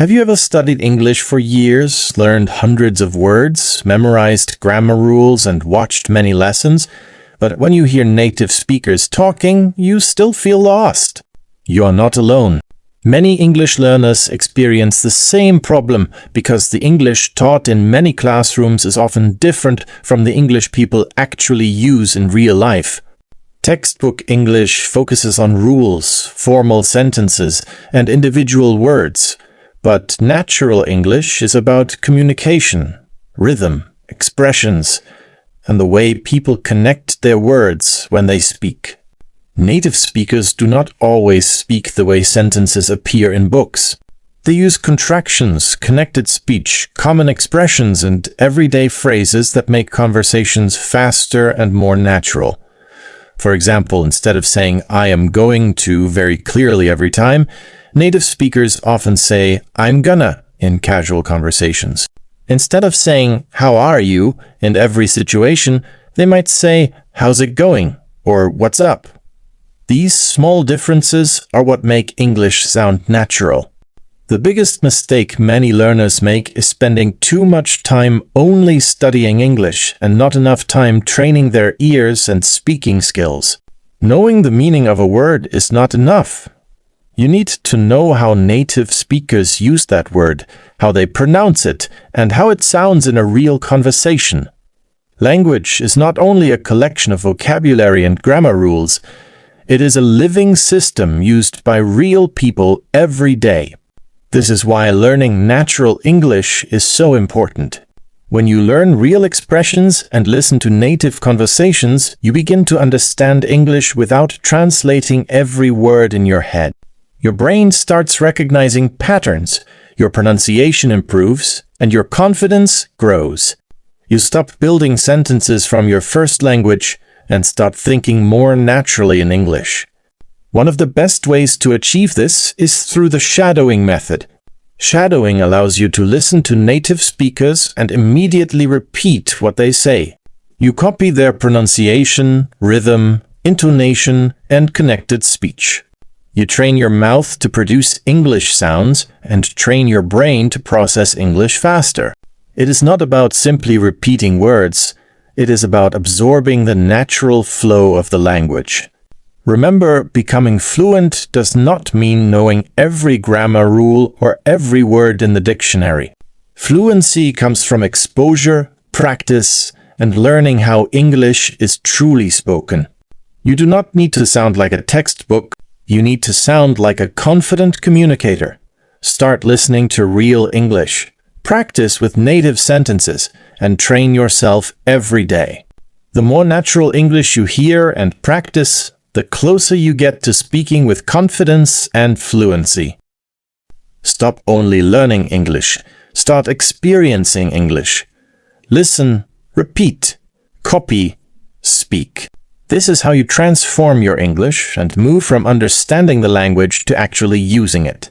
Have you ever studied English for years, learned hundreds of words, memorized grammar rules, and watched many lessons, but when you hear native speakers talking, you still feel lost? You are not alone. Many English learners experience the same problem because the English taught in many classrooms is often different from the English people actually use in real life. Textbook English focuses on rules, formal sentences, and individual words. But natural English is about communication, rhythm, expressions, and the way people connect their words when they speak. Native speakers do not always speak the way sentences appear in books. They use contractions, connected speech, common expressions, and everyday phrases that make conversations faster and more natural. For example, instead of saying "I am going to" very clearly every time, native speakers often say "I'm gonna" in casual conversations. Instead of saying "How are you" in every situation, they might say "How's it going?" or "What's up?" These small differences are what make English sound natural. The biggest mistake many learners make is spending too much time only studying English and not enough time training their ears and speaking skills. Knowing the meaning of a word is not enough. You need to know how native speakers use that word, how they pronounce it, and how it sounds in a real conversation. Language is not only a collection of vocabulary and grammar rules. It is a living system used by real people every day. This is why learning natural English is so important. When you learn real expressions and listen to native conversations, you begin to understand English without translating every word in your head. Your brain starts recognizing patterns, your pronunciation improves, and your confidence grows. You stop building sentences from your first language and start thinking more naturally in English. One of the best ways to achieve this is through the shadowing method. Shadowing allows you to listen to native speakers and immediately repeat what they say. You copy their pronunciation, rhythm, intonation, and connected speech. You train your mouth to produce English sounds and train your brain to process English faster. It is not about simply repeating words. It is about absorbing the natural flow of the language. Remember, becoming fluent does not mean knowing every grammar rule or every word in the dictionary. Fluency comes from exposure, practice, and learning how English is truly spoken. You do not need to sound like a textbook. You need to sound like a confident communicator. Start listening to real English. Practice with native sentences and train yourself every day. The more natural English you hear and practice, the closer you get to speaking with confidence and fluency. Stop only learning English. Start experiencing English. Listen, repeat, copy, speak. This is how you transform your English and move from understanding the language to actually using it.